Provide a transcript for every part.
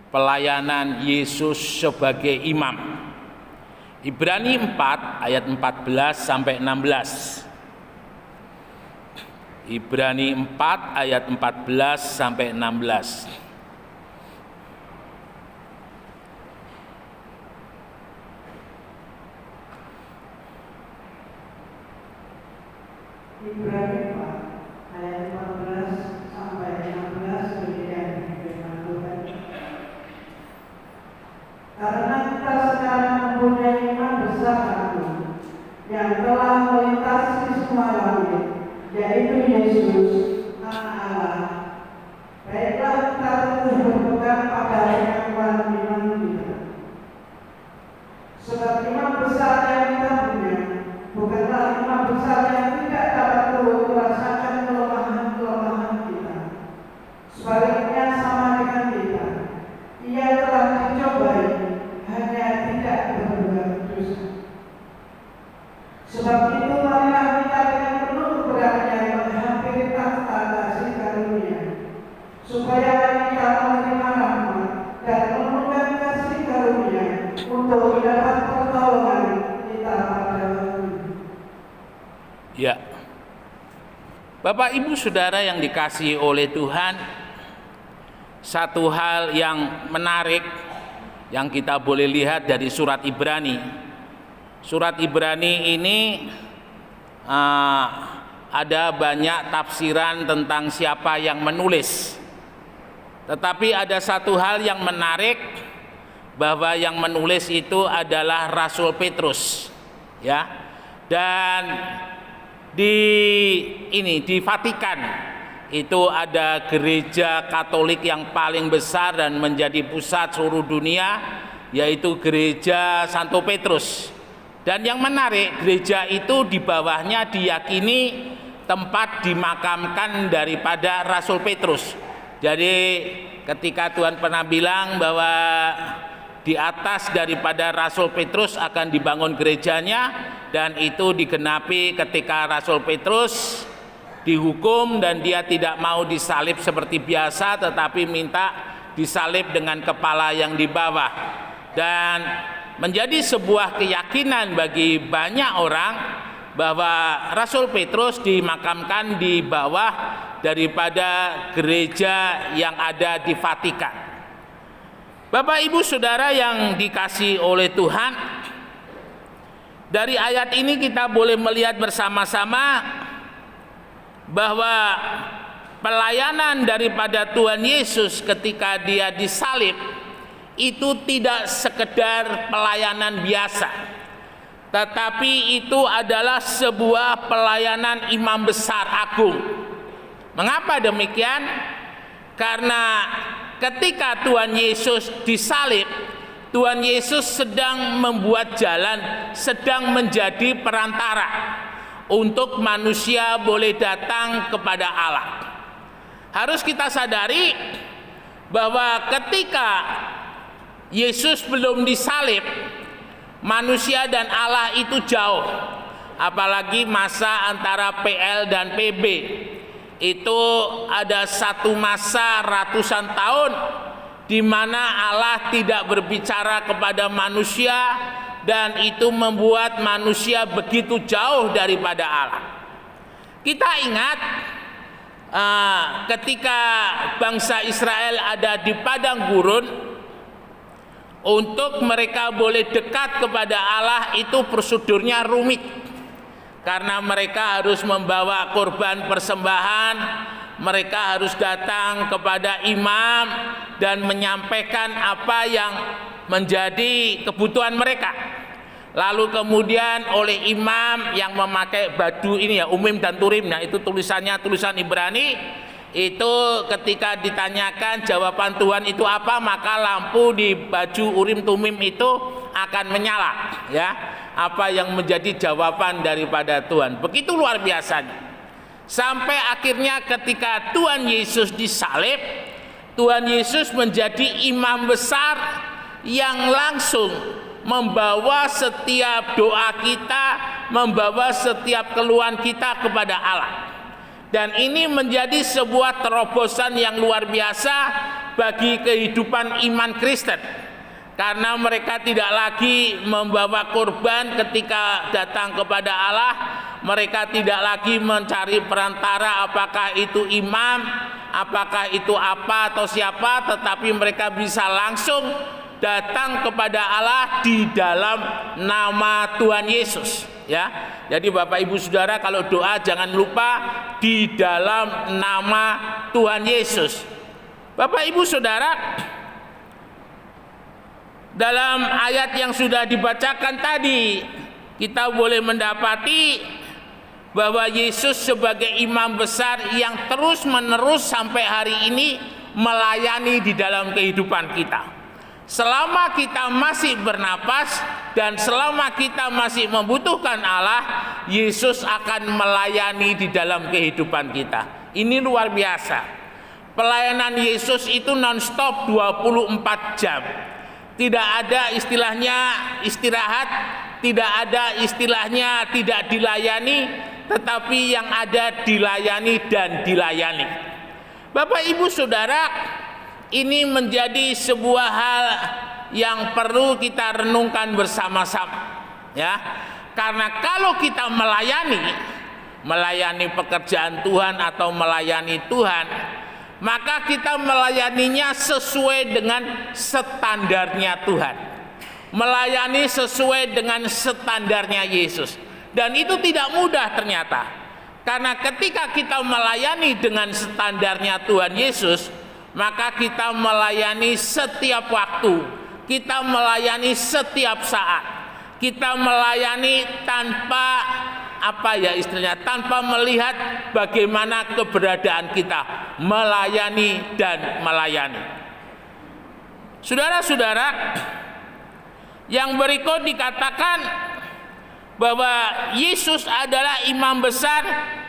pelayanan Yesus sebagai imam. Ibrani 4 ayat 14 sampai 16. Ibrani 4 ayat 14 sampai 16. Ibrani 4 ayat 14 sampai 16 demikian firman Tuhan. Karena kita sekarang mempunyai imam besar agung yang telah melintasi semua langit, yaitu Yesus, Anak Allah. Baiklah kita teguh berpegang pada pengakuan iman kita. Sebab imam besar yang kita punya bukanlah imam besar yang tidak dapat turut merasakan kelemahan-kelemahan kita. Sebaliknya sama dengan kita, ia telah dicobai, hanya tidak berbuat dosa. Sebab itu marilah kita dengan penuh keberanian menghampiri takhta kasih karunia, supaya kita menerima rahmat dan menemukan kasih karunia untuk mendapat pertolongan kita pada waktu ini. Ya, Bapak Ibu Saudara yang dikasihi oleh Tuhan, satu hal yang menarik yang kita boleh lihat dari surat Ibrani. Surat Ibrani ini ada banyak tafsiran tentang siapa yang menulis. Tetapi ada satu hal yang menarik, bahwa yang menulis itu adalah Rasul Petrus, ya. Dan di Vatikan itu ada gereja Katolik yang paling besar dan menjadi pusat seluruh dunia, yaitu gereja Santo Petrus. Dan yang menarik, gereja itu di bawahnya diyakini tempat dimakamkan daripada Rasul Petrus. Jadi ketika Tuhan pernah bilang bahwa di atas daripada Rasul Petrus akan dibangun gerejanya, dan itu digenapi ketika Rasul Petrus dihukum dan dia tidak mau disalib seperti biasa, tetapi minta disalib dengan kepala yang di bawah. Dan menjadi sebuah keyakinan bagi banyak orang bahwa Rasul Petrus dimakamkan di bawah daripada gereja yang ada di Vatikan. Bapak Ibu Saudara yang dikasihi oleh Tuhan, dari ayat ini kita boleh melihat bersama-sama bahwa pelayanan daripada Tuhan Yesus ketika dia disalib itu tidak sekedar pelayanan biasa, tetapi itu adalah sebuah pelayanan imam besar agung. Mengapa demikian? Karena ketika Tuhan Yesus disalib, Tuhan Yesus sedang membuat jalan, sedang menjadi perantara untuk manusia boleh datang kepada Allah. Harus kita sadari bahwa ketika Yesus belum disalib, manusia dan Allah itu jauh. Apalagi masa antara PL dan PB. Itu ada satu masa ratusan tahun di mana Allah tidak berbicara kepada manusia, dan itu membuat manusia begitu jauh daripada Allah. Kita ingat ketika bangsa Israel ada di padang gurun, untuk mereka boleh dekat kepada Allah itu prosedurnya rumit, karena mereka harus membawa korban persembahan, mereka harus datang kepada imam dan menyampaikan apa yang menjadi kebutuhan mereka. Lalu kemudian oleh imam yang memakai baju ini, ya, Umim dan Turim, nah itu tulisannya tulisan Ibrani, itu ketika ditanyakan jawaban Tuhan itu apa, maka lampu di baju Urim Tumim itu akan menyala, ya, apa yang menjadi jawaban daripada Tuhan. Begitu luar biasanya. Sampai akhirnya ketika Tuhan Yesus disalib, Tuhan Yesus menjadi imam besar yang langsung membawa setiap doa kita, membawa setiap keluhan kita kepada Allah. Dan ini menjadi sebuah terobosan yang luar biasa bagi kehidupan iman Kristen. Karena mereka tidak lagi membawa korban ketika datang kepada Allah. Mereka tidak lagi mencari perantara, apakah itu imam, apakah itu apa atau siapa, tetapi mereka bisa langsung datang kepada Allah di dalam nama Tuhan Yesus. Ya, jadi Bapak Ibu Saudara, kalau doa jangan lupa di dalam nama Tuhan Yesus. Bapak Ibu Saudara, dalam ayat yang sudah dibacakan tadi, kita boleh mendapati bahwa Yesus sebagai imam besar yang terus-menerus sampai hari ini melayani di dalam kehidupan kita. Selama kita masih bernapas dan selama kita masih membutuhkan Allah, Yesus akan melayani di dalam kehidupan kita. Ini luar biasa. Pelayanan Yesus itu non-stop 24 jam. Tidak ada istilahnya istirahat, tidak ada istilahnya tidak dilayani, tetapi yang ada dilayani dan dilayani. Bapak Ibu Saudara, ini menjadi sebuah hal yang perlu kita renungkan bersama-sama, ya. Karena kalau kita melayani pekerjaan Tuhan atau melayani Tuhan, maka kita melayaninya sesuai dengan standarnya Tuhan. Melayani sesuai dengan standarnya Yesus. Dan itu tidak mudah ternyata. Karena ketika kita melayani dengan standarnya Tuhan Yesus, maka kita melayani setiap waktu, kita melayani setiap saat, kita melayani tanpa tanpa melihat bagaimana keberadaan kita, melayani dan melayani. Saudara-saudara, yang berikut dikatakan bahwa Yesus adalah imam besar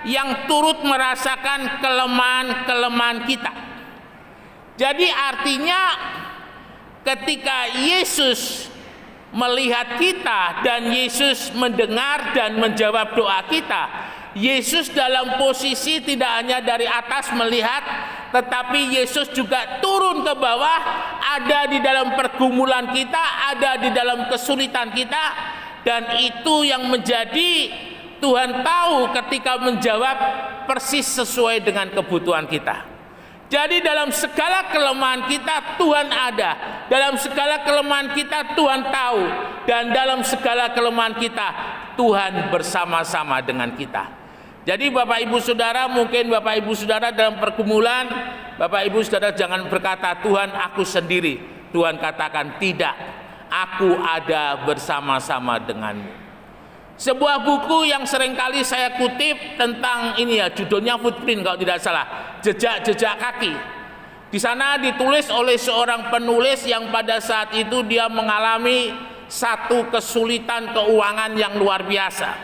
yang turut merasakan kelemahan-kelemahan kita. Jadi artinya ketika Yesus melihat kita dan Yesus mendengar dan menjawab doa kita, Yesus dalam posisi tidak hanya dari atas melihat, tetapi Yesus juga turun ke bawah, ada di dalam pergumulan kita, ada di dalam kesulitan kita, dan itu yang menjadi Tuhan tahu ketika menjawab persis sesuai dengan kebutuhan kita. Jadi dalam segala kelemahan kita Tuhan ada, dalam segala kelemahan kita Tuhan tahu, dan dalam segala kelemahan kita Tuhan bersama-sama dengan kita. Jadi Bapak Ibu Saudara, mungkin Bapak Ibu Saudara dalam pergumulan, Bapak Ibu Saudara jangan berkata Tuhan aku sendiri. Tuhan katakan tidak, aku ada bersama-sama denganmu. Sebuah buku yang seringkali saya kutip tentang ini ya, judulnya Footprint kalau tidak salah, jejak-jejak kaki. Di sana ditulis oleh seorang penulis yang pada saat itu dia mengalami satu kesulitan keuangan yang luar biasa.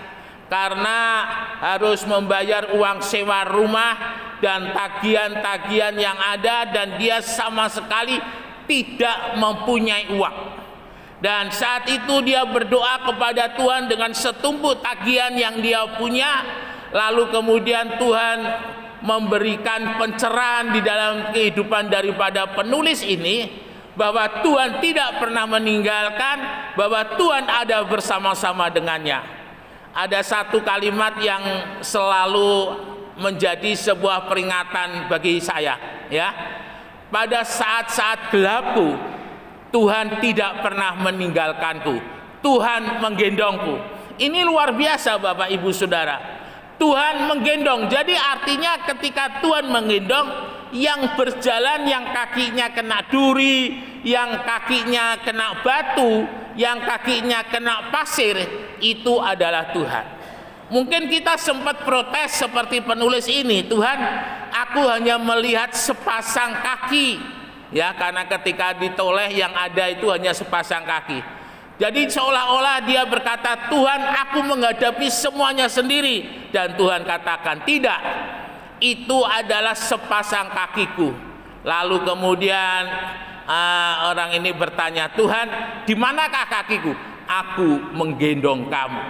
Karena harus membayar uang sewa rumah dan tagihan-tagihan yang ada, dan dia sama sekali tidak mempunyai uang. Dan saat itu dia berdoa kepada Tuhan dengan setumpuk tagihan yang dia punya. Lalu kemudian Tuhan memberikan pencerahan di dalam kehidupan daripada penulis ini, bahwa Tuhan tidak pernah meninggalkan, bahwa Tuhan ada bersama-sama dengannya. Ada satu kalimat yang selalu menjadi sebuah peringatan bagi saya, ya. Pada saat-saat gelapku, Tuhan tidak pernah meninggalkanku, Tuhan menggendongku. Ini luar biasa Bapak Ibu Saudara. Tuhan menggendong, jadi artinya ketika Tuhan menggendong, yang berjalan yang kakinya kena duri, yang kakinya kena batu, yang kakinya kena pasir, itu adalah Tuhan. Mungkin kita sempat protes seperti penulis ini, Tuhan aku hanya melihat sepasang kaki. Ya, karena ketika ditoleh yang ada itu hanya sepasang kaki. Jadi seolah-olah dia berkata, Tuhan aku menghadapi semuanya sendiri. Dan Tuhan katakan, tidak, itu adalah sepasang kakiku. Lalu kemudian orang ini bertanya, Tuhan di manakah kakiku? Aku menggendong kamu.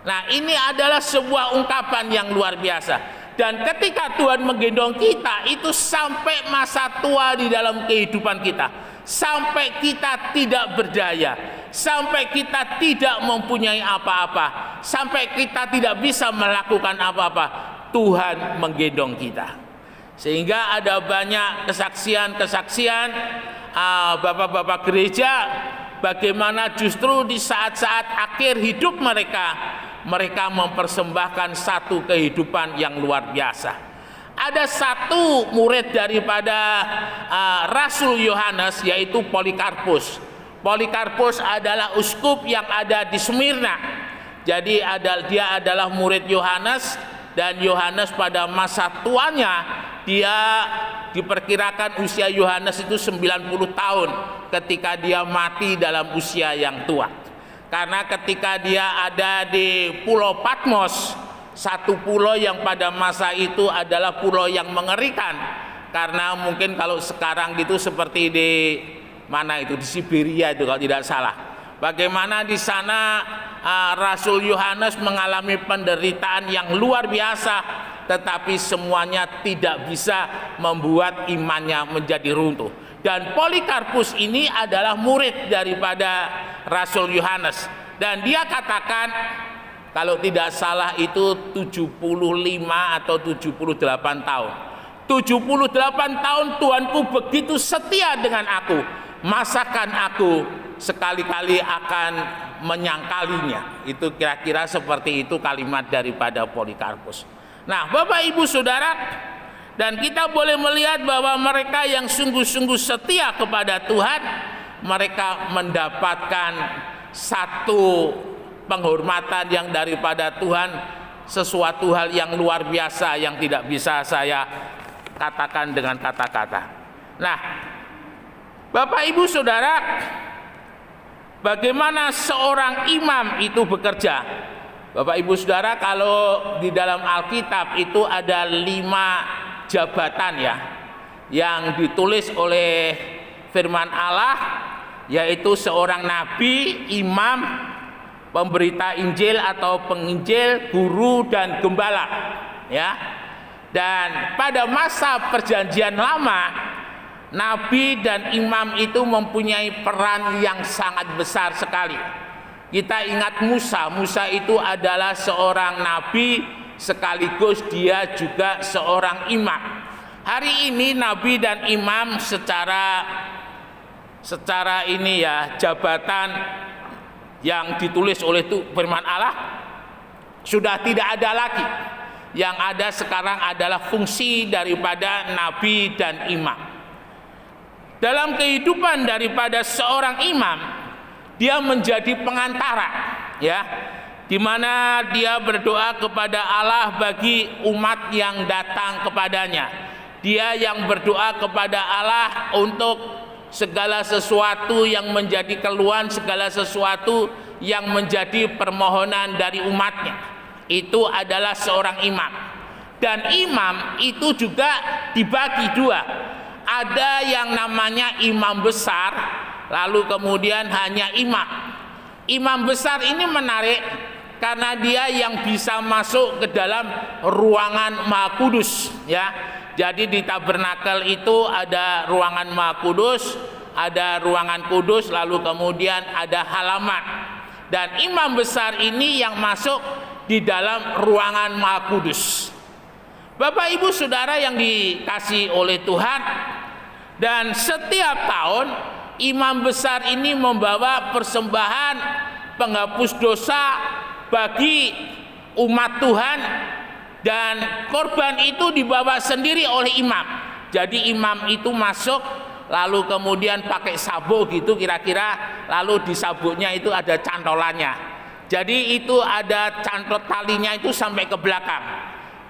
Nah, ini adalah sebuah ungkapan yang luar biasa. Dan ketika Tuhan menggendong kita, itu sampai masa tua di dalam kehidupan kita, sampai kita tidak berdaya, sampai kita tidak mempunyai apa-apa, sampai kita tidak bisa melakukan apa-apa, Tuhan menggendong kita. Sehingga ada banyak kesaksian-kesaksian bapak-bapak gereja, bagaimana justru di saat-saat akhir hidup mereka mempersembahkan satu kehidupan yang luar biasa. Ada satu murid daripada Rasul Yohanes, yaitu Polikarpus. Polikarpus adalah uskup yang ada di Smyrna. Jadi dia adalah murid Yohanes, dan Yohanes pada masa tuanya, dia diperkirakan usia Yohanes itu 90 tahun ketika dia mati dalam usia yang tua. Karena ketika dia ada di Pulau Patmos, satu pulau yang pada masa itu adalah pulau yang mengerikan, karena mungkin kalau sekarang gitu seperti di mana itu, di Siberia itu kalau tidak salah. Bagaimana di sana Rasul Yohanes mengalami penderitaan yang luar biasa, tetapi semuanya tidak bisa membuat imannya menjadi runtuh. Dan Polikarpus ini adalah murid daripada Rasul Yohanes, dan dia katakan, kalau tidak salah itu 75 atau 78 tahun. 78 tahun Tuhanku begitu setia dengan aku, masakan aku sekali-kali akan menyangkalinya. Itu kira-kira seperti itu kalimat daripada Polikarpus. Nah, Bapak Ibu Saudara, dan kita boleh melihat bahwa mereka yang sungguh-sungguh setia kepada Tuhan, mereka mendapatkan satu penghormatan yang daripada Tuhan, sesuatu hal yang luar biasa yang tidak bisa saya katakan dengan kata-kata. Nah, Bapak Ibu Saudara, bagaimana seorang imam itu bekerja? Bapak Ibu Saudara, kalau di dalam Alkitab itu ada 5 jabatan ya, yang ditulis oleh firman Allah, yaitu seorang nabi, imam, pemberita Injil atau penginjil, guru, dan gembala ya. Dan pada masa perjanjian lama, nabi dan imam itu mempunyai peran yang sangat besar sekali. Kita ingat Musa itu adalah seorang nabi, sekaligus dia juga seorang imam. Hari ini nabi dan imam secara ini ya, jabatan yang ditulis oleh firman Allah sudah tidak ada lagi. Yang ada sekarang adalah fungsi daripada nabi dan imam. Dalam kehidupan daripada seorang imam, dia menjadi pengantara ya, di mana dia berdoa kepada Allah bagi umat yang datang kepadanya. Dia yang berdoa kepada Allah untuk segala sesuatu yang menjadi keluhan, segala sesuatu yang menjadi permohonan dari umatnya. Itu adalah seorang imam. Dan imam itu juga dibagi dua. Ada yang namanya imam besar, lalu kemudian hanya imam. Imam besar ini menarik karena dia yang bisa masuk ke dalam ruangan Maha Kudus ya. Jadi di tabernakel itu ada ruangan Maha Kudus, ada ruangan kudus, lalu kemudian ada halaman. Dan imam besar ini yang masuk di dalam ruangan Maha Kudus. Bapak Ibu Saudara yang dikasihi oleh Tuhan, dan setiap tahun imam besar ini membawa persembahan penghapus dosa bagi umat Tuhan, dan korban itu dibawa sendiri oleh imam. Jadi imam itu masuk, lalu kemudian pakai sabuk gitu kira-kira, lalu di sabuknya itu ada cantolannya. Jadi itu ada cantol talinya itu sampai ke belakang.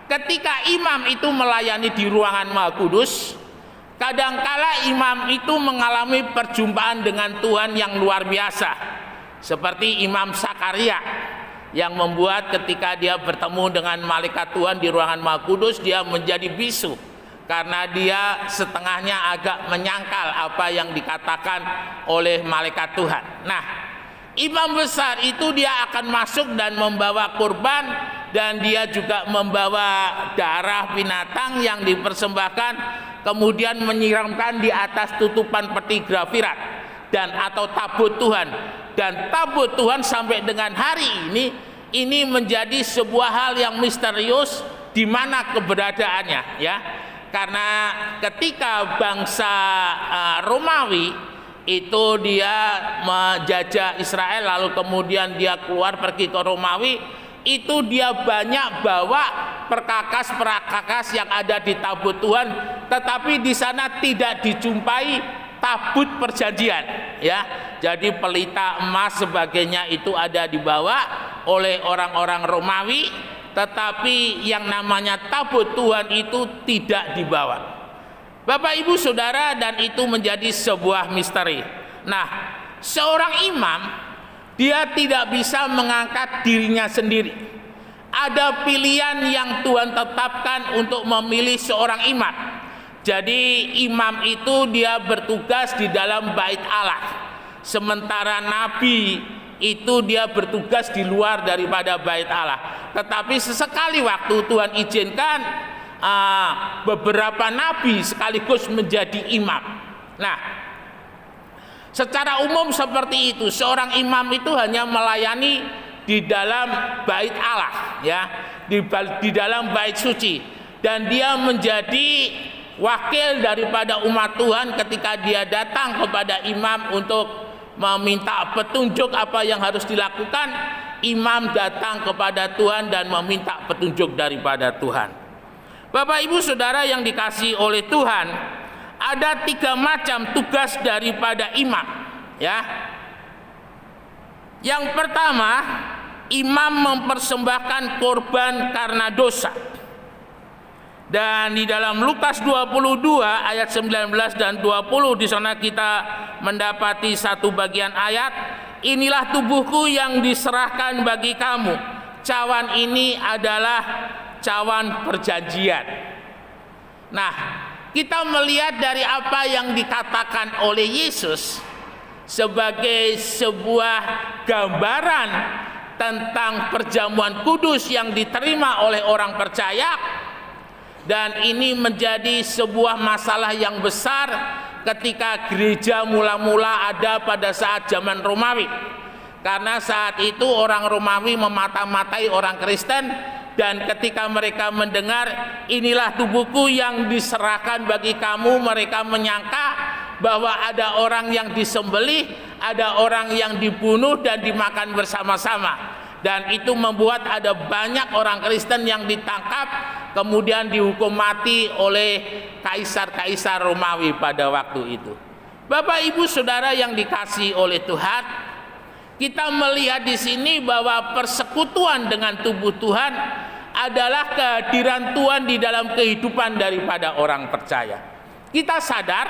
Ketika imam itu melayani di ruangan Maha Kudus, kadangkala imam itu mengalami perjumpaan dengan Tuhan yang luar biasa, seperti Imam Sakaria yang membuat ketika dia bertemu dengan malaikat Tuhan di ruangan Maha Kudus, dia menjadi bisu karena dia setengahnya agak menyangkal apa yang dikatakan oleh malaikat Tuhan. Nah, Imam besar itu dia akan masuk dan membawa kurban, dan dia juga membawa darah binatang yang dipersembahkan, kemudian menyiramkan di atas tutupan peti grafirat dan atau tabut Tuhan. Dan tabut Tuhan sampai dengan hari ini menjadi sebuah hal yang misterius di mana keberadaannya, ya. Karena ketika bangsa Romawi itu dia menjajah Israel, lalu kemudian dia keluar pergi ke Romawi, itu dia banyak bawa perkakas yang ada di tabut Tuhan, tetapi di sana tidak dijumpai tabut perjanjian, ya. Jadi pelita emas sebagainya itu ada dibawa oleh orang-orang Romawi, tetapi yang namanya tabut Tuhan itu tidak dibawa. Bapak Ibu Saudara, dan itu menjadi sebuah misteri. Nah, seorang imam dia tidak bisa mengangkat dirinya sendiri. Ada pilihan yang Tuhan tetapkan untuk memilih seorang imam. Jadi imam itu dia bertugas di dalam bait Allah. Sementara nabi itu dia bertugas di luar daripada bait Allah. Tetapi sesekali waktu Tuhan izinkan beberapa nabi sekaligus menjadi imam. Nah, secara umum seperti itu, seorang imam itu hanya melayani di dalam bait Allah, ya, di dalam bait suci, dan dia menjadi wakil daripada umat Tuhan ketika dia datang kepada imam untuk meminta petunjuk apa yang harus dilakukan. Imam datang kepada Tuhan dan meminta petunjuk daripada Tuhan. Bapak Ibu Saudara yang dikasihi oleh Tuhan, ada 3 macam tugas daripada imam, ya. Yang pertama, imam mempersembahkan korban karena dosa. Dan di dalam Lukas 22 ayat 19 dan 20 di sana kita mendapati satu bagian ayat, inilah tubuhku yang diserahkan bagi kamu. Cawan ini adalah cawan perjanjian. Nah, kita melihat dari apa yang dikatakan oleh Yesus sebagai sebuah gambaran tentang perjamuan kudus yang diterima oleh orang percaya, dan ini menjadi sebuah masalah yang besar ketika gereja mula-mula ada pada saat zaman Romawi. Karena saat itu orang Romawi memata-matai orang Kristen, dan ketika mereka mendengar inilah tubuhku yang diserahkan bagi kamu, mereka menyangka bahwa ada orang yang disembelih, ada orang yang dibunuh dan dimakan bersama-sama. Dan itu membuat ada banyak orang Kristen yang ditangkap, kemudian dihukum mati oleh kaisar-kaisar Romawi pada waktu itu. Bapak Ibu Saudara yang dikasihi oleh Tuhan, kita melihat di sini bahwa persekutuan dengan tubuh Tuhan adalah kehadiran Tuhan di dalam kehidupan daripada orang percaya. Kita sadar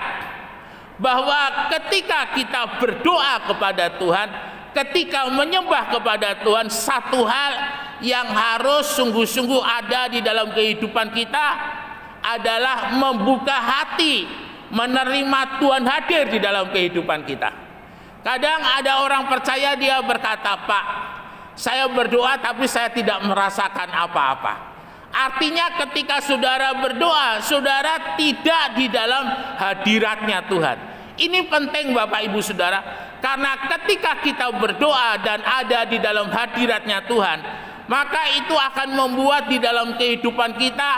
bahwa ketika kita berdoa kepada Tuhan, ketika menyembah kepada Tuhan, satu hal yang harus sungguh-sungguh ada di dalam kehidupan kita adalah membuka hati, menerima Tuhan hadir di dalam kehidupan kita. Kadang ada orang percaya dia berkata, "Pak, saya berdoa tapi saya tidak merasakan apa-apa." Artinya ketika saudara berdoa, saudara tidak di dalam hadiratnya Tuhan. Ini penting Bapak Ibu Saudara, karena ketika kita berdoa dan ada di dalam hadiratnya Tuhan, maka itu akan membuat di dalam kehidupan kita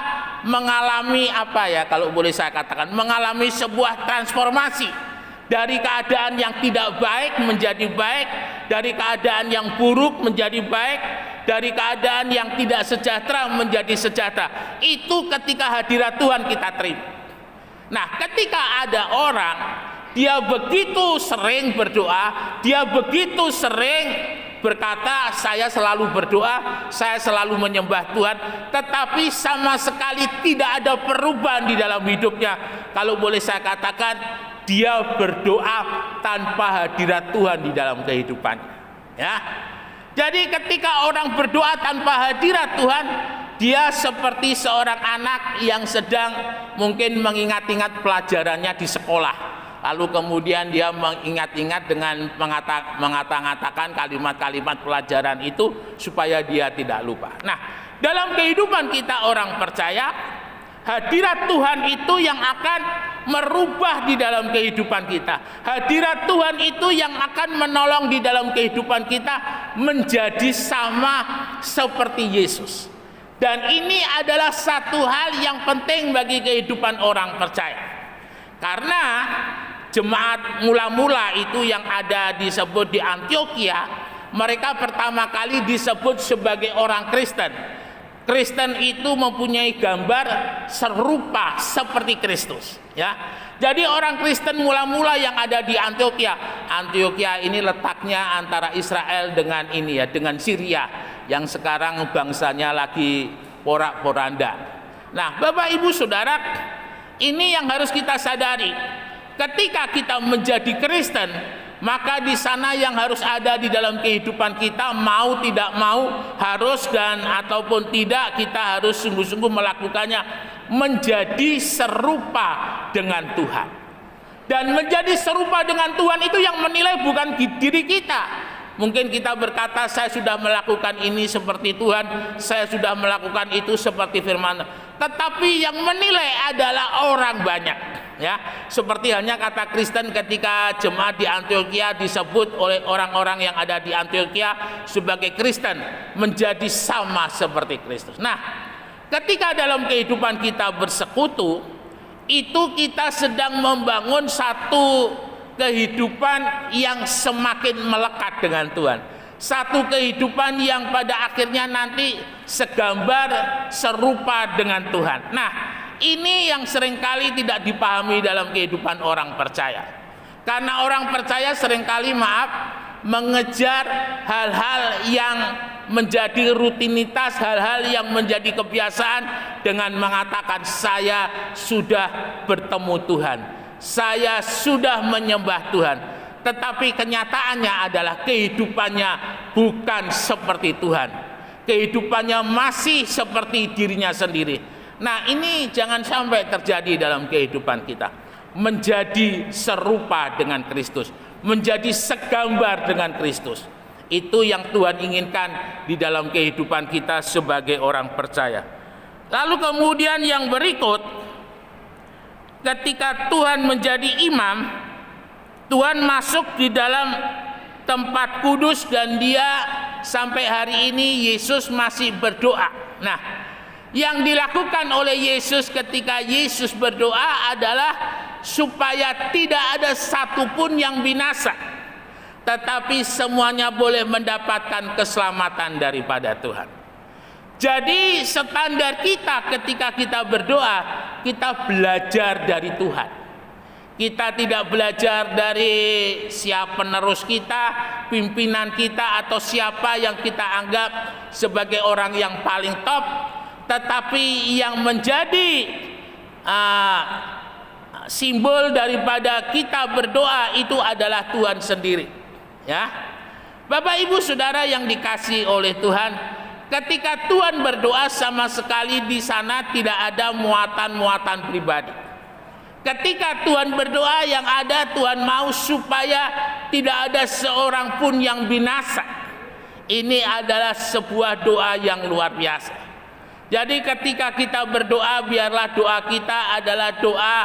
mengalami apa ya, kalau boleh saya katakan, mengalami sebuah transformasi. Dari keadaan yang tidak baik menjadi baik, dari keadaan yang buruk menjadi baik, dari keadaan yang tidak sejahtera menjadi sejahtera. Itu ketika hadirat Tuhan kita terima. Nah, ketika ada orang dia begitu sering berdoa, dia begitu sering berkata, "Saya selalu berdoa, saya selalu menyembah Tuhan," tetapi sama sekali tidak ada perubahan di dalam hidupnya. Kalau boleh saya katakan, dia berdoa tanpa hadirat Tuhan di dalam kehidupannya, ya. Jadi ketika orang berdoa tanpa hadirat Tuhan, dia seperti seorang anak yang sedang mungkin mengingat-ingat pelajarannya di sekolah. lalu kemudian dia mengingat-ingat dengan mengatakan kalimat-kalimat pelajaran itu supaya dia tidak lupa. Nah, dalam kehidupan kita orang percaya, hadirat Tuhan itu yang akan merubah di dalam kehidupan kita. Hadirat Tuhan itu yang akan menolong di dalam kehidupan kita menjadi sama seperti Yesus. Dan ini adalah satu hal yang penting bagi kehidupan orang percaya. Karena jemaat mula-mula itu yang ada disebut di Antioquia, mereka pertama kali disebut sebagai orang Kristen. Kristen itu mempunyai gambar serupa seperti Kristus, ya. Jadi orang Kristen mula-mula yang ada di Antioquia. Antioquia ini letaknya antara Israel dengan dengan Syria yang sekarang bangsanya lagi porak-poranda. Nah, Bapak Ibu Saudara, ini yang harus kita sadari. Ketika kita menjadi Kristen, maka di sana yang harus ada di dalam kehidupan kita, mau tidak mau, harus dan ataupun tidak, kita harus sungguh-sungguh melakukannya, menjadi serupa dengan Tuhan. Dan menjadi serupa dengan Tuhan itu yang menilai bukan diri kita. Mungkin kita berkata, saya sudah melakukan ini seperti Tuhan, saya sudah melakukan itu seperti firman. Tetapi yang menilai adalah orang banyak, ya. Seperti hanya kata Kristen ketika jemaat di Antioquia disebut oleh orang-orang yang ada di Antioquia sebagai Kristen, menjadi sama seperti Kristus. Nah, ketika dalam kehidupan kita bersekutu, itu kita sedang membangun satu kehidupan yang semakin melekat dengan Tuhan. Satu kehidupan yang pada akhirnya nanti segambar serupa dengan Tuhan. Nah, ini yang seringkali tidak dipahami dalam kehidupan orang percaya. Karena orang percaya seringkali mengejar hal-hal yang menjadi rutinitas, hal-hal yang menjadi kebiasaan dengan mengatakan saya sudah bertemu Tuhan, saya sudah menyembah Tuhan. Tetapi kenyataannya adalah kehidupannya bukan seperti Tuhan. Kehidupannya masih seperti dirinya sendiri. Nah, ini jangan sampai terjadi dalam kehidupan kita. Menjadi serupa dengan Kristus, menjadi segambar dengan Kristus. Itu yang Tuhan inginkan di dalam kehidupan kita sebagai orang percaya. Lalu kemudian yang berikut, ketika Tuhan menjadi imam, Tuhan masuk di dalam tempat kudus dan dia sampai hari ini Yesus masih berdoa. Nah, yang dilakukan oleh Yesus ketika Yesus berdoa adalah supaya tidak ada satupun yang binasa, tetapi semuanya boleh mendapatkan keselamatan daripada Tuhan. Jadi standar kita ketika kita berdoa, kita belajar dari Tuhan. Kita tidak belajar dari siapa penerus kita, pimpinan kita, atau siapa yang kita anggap sebagai orang yang paling top, tetapi yang menjadi simbol daripada kita berdoa itu adalah Tuhan sendiri. Ya, Bapak Ibu Saudara yang dikasihi oleh Tuhan, ketika Tuhan berdoa sama sekali di sana tidak ada muatan-muatan pribadi. Ketika Tuhan berdoa, yang ada Tuhan mau supaya tidak ada seorang pun yang binasa. Ini adalah sebuah doa yang luar biasa. Jadi ketika kita berdoa, biarlah doa kita adalah doa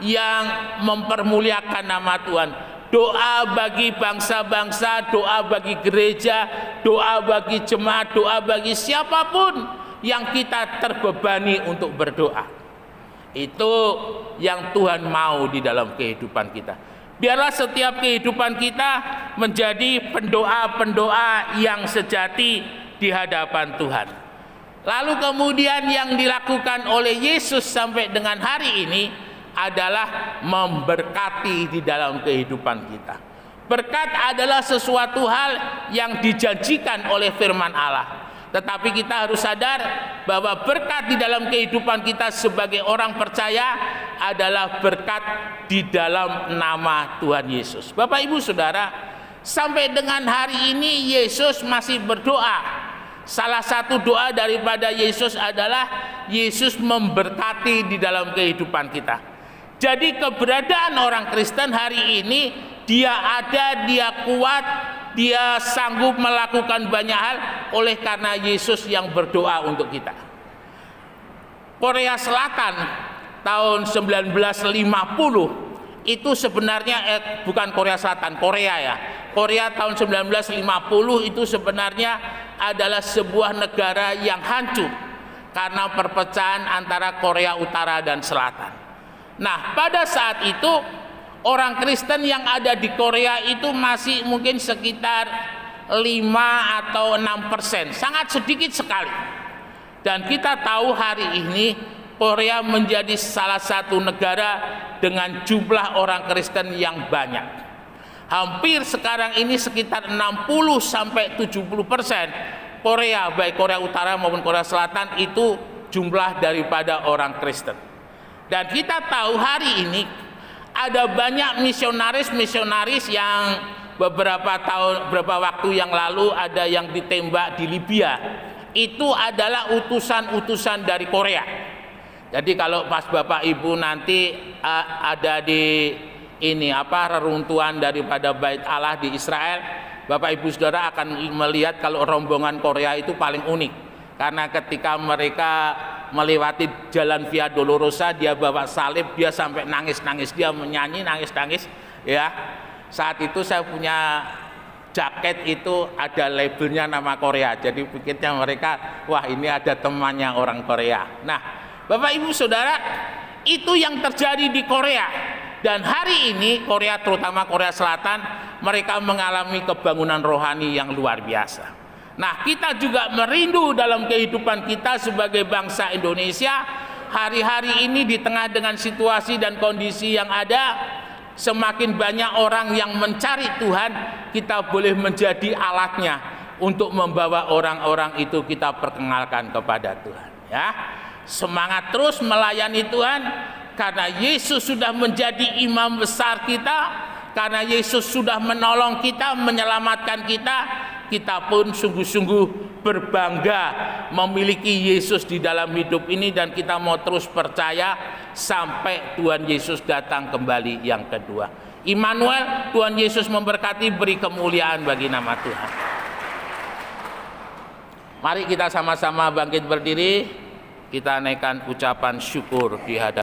yang mempermuliakan nama Tuhan. Doa bagi bangsa-bangsa, doa bagi gereja, doa bagi jemaat, doa bagi siapapun yang kita terbebani untuk berdoa. Itu yang Tuhan mau di dalam kehidupan kita. Biarlah setiap kehidupan kita menjadi pendoa-pendoa yang sejati di hadapan Tuhan. Lalu kemudian yang dilakukan oleh Yesus sampai dengan hari ini adalah memberkati di dalam kehidupan kita. Berkat adalah sesuatu hal yang dijanjikan oleh firman Allah. Tetapi kita harus sadar bahwa berkat di dalam kehidupan kita sebagai orang percaya adalah berkat di dalam nama Tuhan Yesus. Bapak Ibu Saudara, sampai dengan hari ini Yesus masih berdoa. Salah satu doa daripada Yesus adalah Yesus memberkati di dalam kehidupan kita. Jadi keberadaan orang Kristen hari ini, dia ada, dia kuat, dia sanggup melakukan banyak hal oleh karena Yesus yang berdoa untuk kita. Korea Selatan tahun 1950 itu sebenarnya bukan Korea Selatan, Korea ya. Korea tahun 1950 itu sebenarnya adalah sebuah negara yang hancur karena perpecahan antara Korea Utara dan Selatan. Nah, pada saat itu orang Kristen yang ada di Korea itu masih mungkin sekitar 5 atau 6%, sangat sedikit sekali. Dan kita tahu hari ini Korea menjadi salah satu negara dengan jumlah orang Kristen yang banyak. Hampir sekarang ini sekitar 60-70% Korea, baik Korea Utara maupun Korea Selatan, itu jumlah daripada orang Kristen. Dan kita tahu hari ini ada banyak misionaris yang beberapa waktu yang lalu ada yang ditembak di Libya. Itu adalah utusan-utusan dari Korea. Jadi kalau pas Bapak Ibu nanti ada di reruntuhan daripada Bait Allah di Israel, Bapak Ibu Saudara akan melihat kalau rombongan Korea itu paling unik. Karena ketika mereka melewati jalan Via Dolorosa, dia bawa salib, dia sampai nangis-nangis, dia menyanyi nangis-nangis ya. Saat itu saya punya jaket itu ada labelnya nama Korea, jadi pikirnya mereka, wah ini ada temannya orang Korea. Nah, Bapak Ibu Saudara, itu yang terjadi di Korea. Dan hari ini Korea, terutama Korea Selatan, mereka mengalami kebangunan rohani yang luar biasa. Nah, kita juga merindu dalam kehidupan kita sebagai bangsa Indonesia, hari-hari ini di tengah dengan situasi dan kondisi yang ada, semakin banyak orang yang mencari Tuhan, kita boleh menjadi alatnya untuk membawa orang-orang itu kita perkenalkan kepada Tuhan, ya. Semangat terus melayani Tuhan, karena Yesus sudah menjadi imam besar kita, karena Yesus sudah menolong kita, menyelamatkan kita. Kita pun sungguh-sungguh berbangga memiliki Yesus di dalam hidup ini, dan kita mau terus percaya sampai Tuhan Yesus datang kembali yang kedua. Immanuel, Tuhan Yesus memberkati, beri kemuliaan bagi nama Tuhan. Mari kita sama-sama bangkit berdiri, kita naikkan ucapan syukur di hadapan